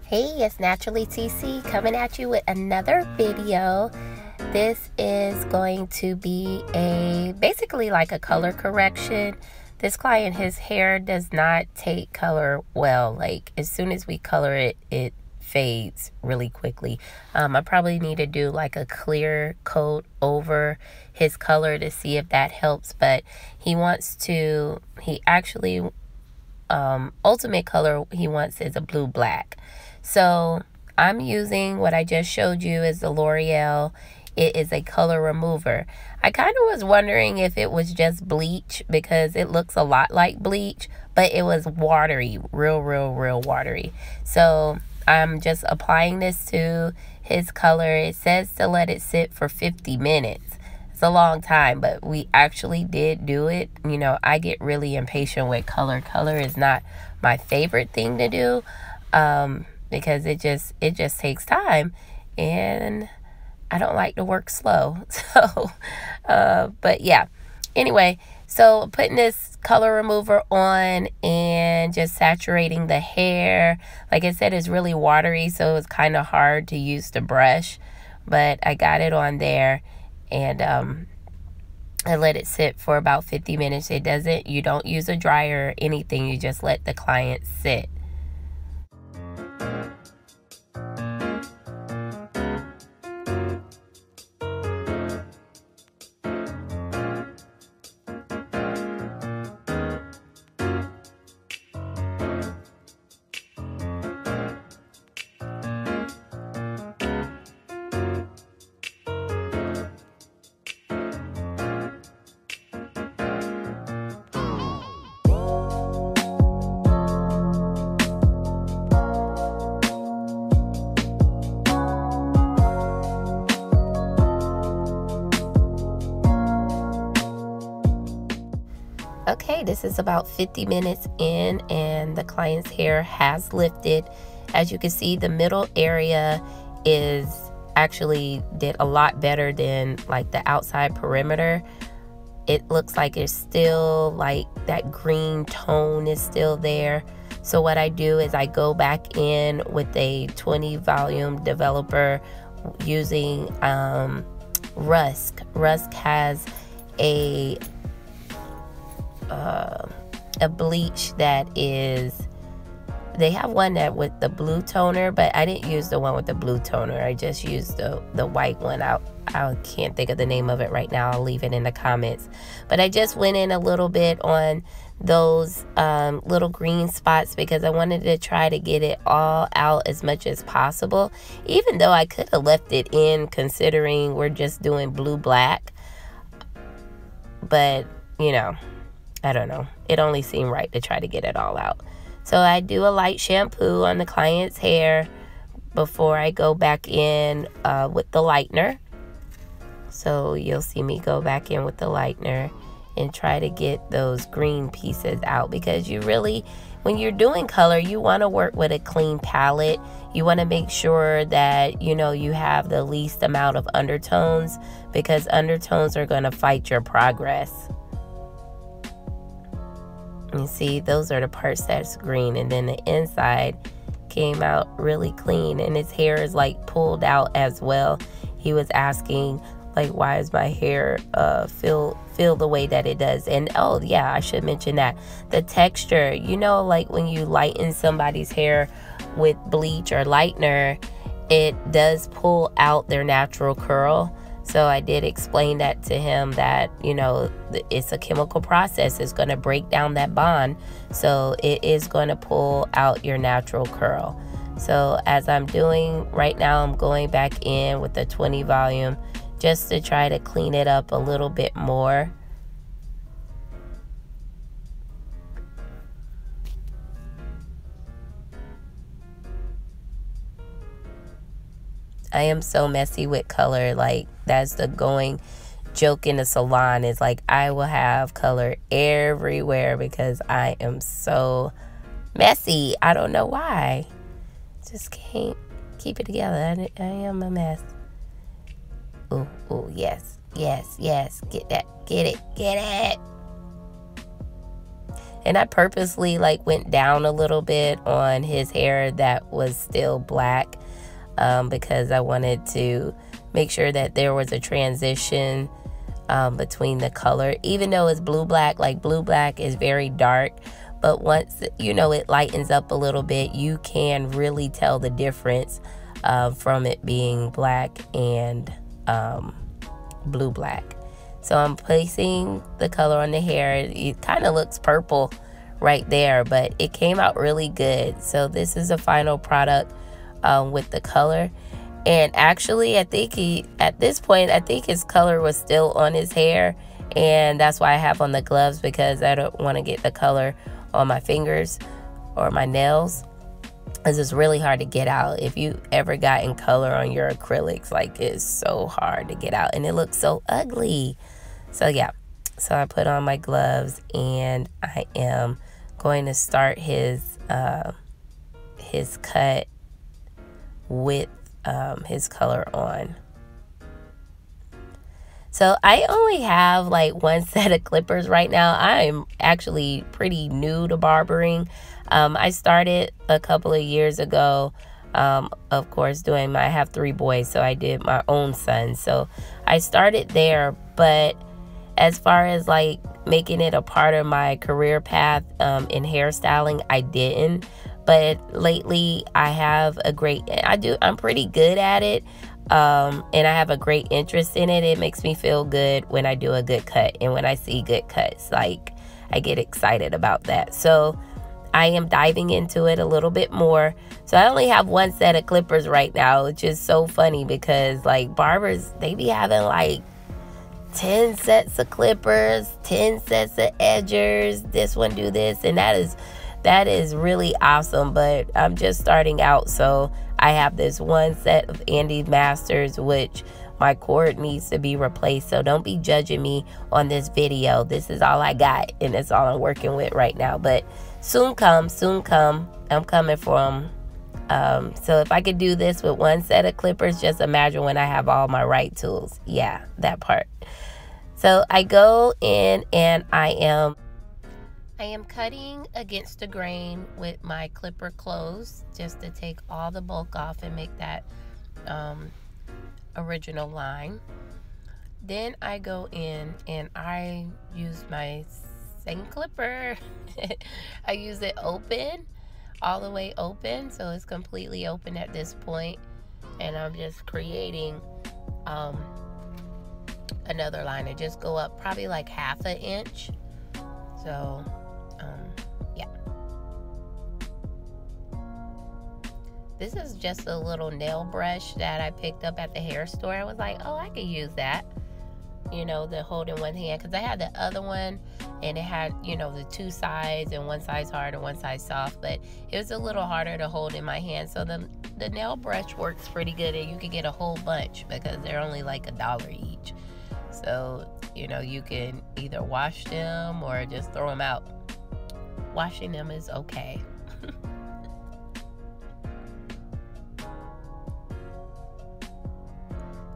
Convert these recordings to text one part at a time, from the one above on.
Hey, it's Naturally TC coming at you with another video. This is going to be basically like a color correction. This client, his hair does not take color well. Like as soon as we color it, it fades really quickly. I probably need to do like a clear coat over his color to see if that helps, but he actually ultimate color he wants is a blue black. So I'm using what I just showed you is the L'Oreal. It is a color remover. I kind of was wondering if it was just bleach because it looks a lot like bleach, but it was watery, real watery. So I'm just applying this to his color. It says to let it sit for 50 minutes. It's a long time, but we actually did do it. You know, I get really impatient with color. Color is not my favorite thing to do because it just takes time, and I don't like to work slow. So, but yeah. Anyway, so putting this color remover on and just saturating the hair. Like I said, it's really watery, so it's kind of hard to use the brush, but I got it on there. And I let it sit for about 50 minutes. You don't use a dryer or anything. You just let the client sit. Okay, this is about 50 minutes in and the client's hair has lifted. As you can see, the middle area did a lot better than like the outside perimeter. It looks like it's still like that green tone is still there. So what I do is I go back in with a 20 volume developer using Rusk. Rusk has a bleach that they have one that with the blue toner, but I didn't use the one with the blue toner. I just used the white one. I can't think of the name of it right now. I'll leave it in the comments. But I just went in a little bit on those little green spots because I wanted to try to get it all out as much as possible, even though I could have left it in considering we're just doing blue black. But you know, I don't know. It only seemed right to try to get it all out. So I do a light shampoo on the client's hair before I go back in with the lightener. So you'll see me go back in with the lightener and try to get those green pieces out, because when you're doing color, you want to work with a clean palette. You want to make sure that, you know, you have the least amount of undertones, because undertones are going to fight your progress. You see, those are the parts that's green, and then the inside came out really clean, and his hair is like pulled out as well. He was asking like, why is my hair feel the way that it does? And oh yeah, I should mention that the texture, you know, like when you lighten somebody's hair with bleach or lightener, it does pull out their natural curl. So I did explain that to him, that, you know, it's a chemical process. It's going to break down that bond. So it is going to pull out your natural curl. So as I'm doing right now, I'm going back in with the 20 volume just to try to clean it up a little bit more. I am so messy with color. Like, that's the going joke in the salon, is like I will have color everywhere because I am so messy. I don't know why. Just can't keep it together. I am a mess. Ooh, yes. Get that. Get it. And I purposely like went down a little bit on his hair that was still black, because I wanted to make sure that there was a transition between the color. Even though it's blue black, like blue black is very dark, but once you know it lightens up a little bit, you can really tell the difference from it being black and blue black. So I'm placing the color on the hair. It kind of looks purple right there, but it came out really good. So this is the final product with the color. And actually, I think at this point, I think his color was still on his hair. And that's why I have on the gloves, because I don't want to get the color on my fingers or my nails, because it's really hard to get out. If you ever gotten color on your acrylics, like, it's so hard to get out and it looks so ugly. So yeah, so I put on my gloves and I am going to start his cut with his color on. So I only have like one set of clippers right now. I'm actually pretty new to barbering. I started a couple of years ago, of course, I have 3 boys, so I did my own son. So I started there, but as far as like making it a part of my career path in hairstyling, I didn't. But lately I have I'm pretty good at it. And I have a great interest in it. It makes me feel good when I do a good cut, and when I see good cuts, like, I get excited about that. So I am diving into it a little bit more. So I only have one set of clippers right now, which is so funny because like barbers, they be having like 10 sets of clippers, 10 sets of edgers, this one do this, and that is really awesome. But I'm just starting out, so I have this one set of Andy Masters, which my cord needs to be replaced. So don't be judging me on this video. This is all I got, and that's all I'm working with right now. But soon come. I'm coming for them. So if I could do this with one set of clippers, just imagine when I have all my right tools. Yeah, that part. So I go in and I am cutting against the grain with my clipper closed, just to take all the bulk off and make that original line. Then I go in and I use my same clipper. I use it open, all the way open, so it's completely open at this point, and I'm just creating another line. I just go up probably like 1/2 inch. So yeah, this is just a little nail brush that I picked up at the hair store. I was like, oh, I could use that, you know, to hold in one hand, because I had the other one and it had, you know, the 2 sides, and one side's hard and one side's soft, but it was a little harder to hold in my hand. So the nail brush works pretty good, and you can get a whole bunch because they're only like $1 each. So, you know, you can either wash them or just throw them out. Washing them is okay.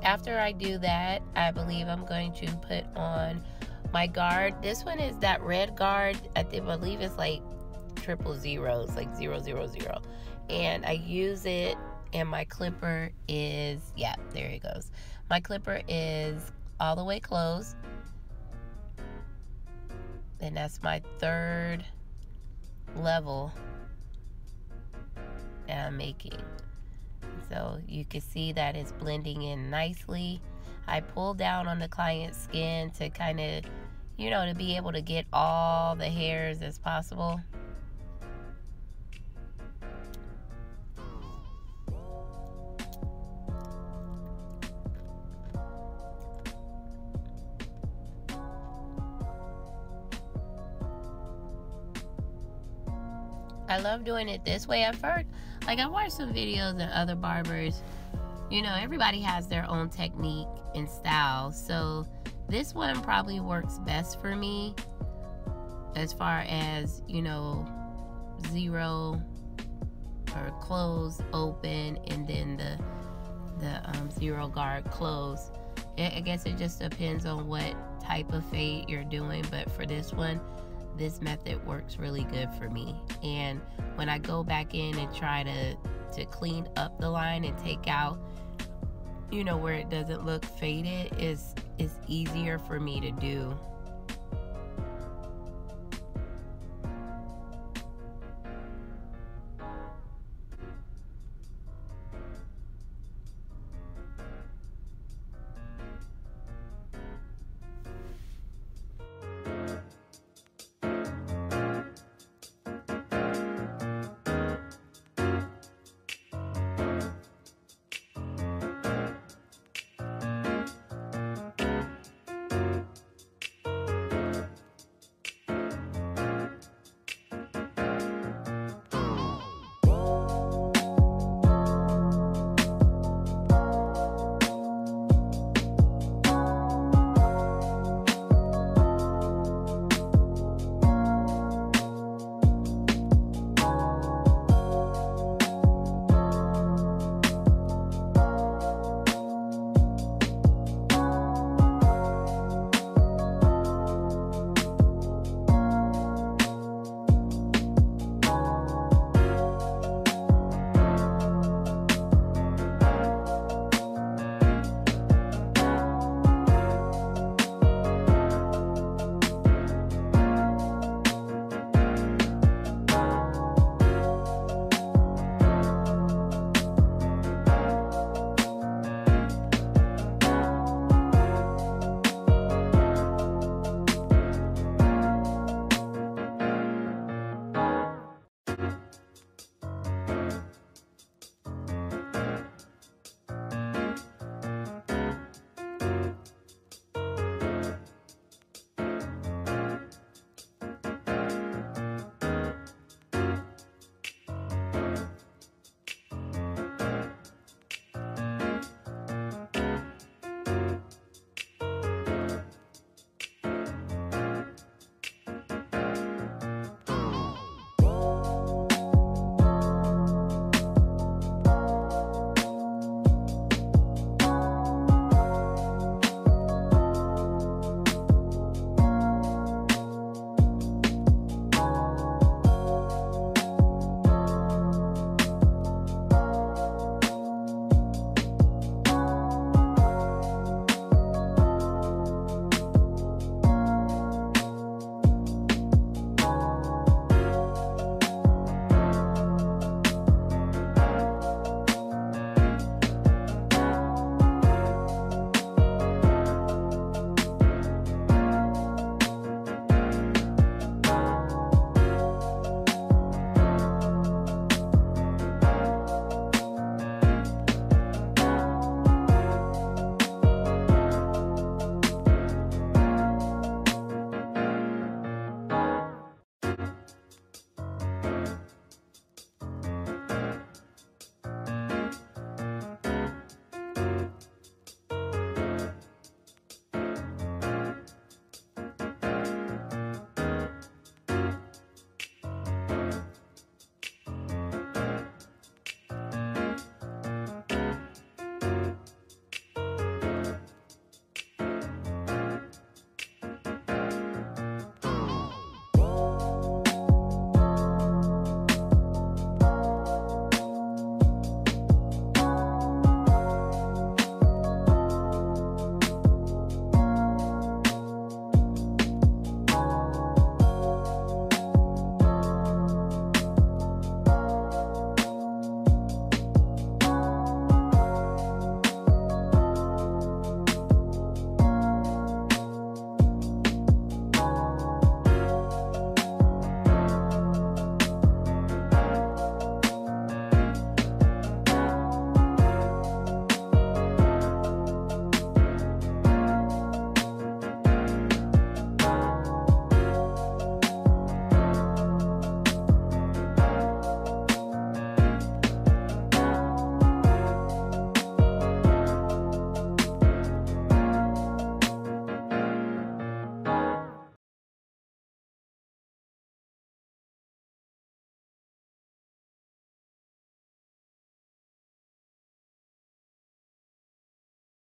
After I do that, I believe I'm going to put on my guard. This one is that red guard. I believe it's like 000, it's like 000. And I use it, and my clipper is, yeah, there it goes. My clipper is all the way closed, and that's my 3rd level that I'm making. So you can see that it's blending in nicely. I pull down on the client's skin to kind of, you know, to be able to get all the hairs as possible. I love doing it this way. I've heard, like, I watched some videos and other barbers, you know, everybody has their own technique and style. So this one probably works best for me as far as, you know, 0 or closed, open, and then the 0 guard closed. I guess it just depends on what type of fade you're doing, but for this one, this method works really good for me. And when I go back in and try to clean up the line and take out, you know, where it doesn't look faded, is easier for me to do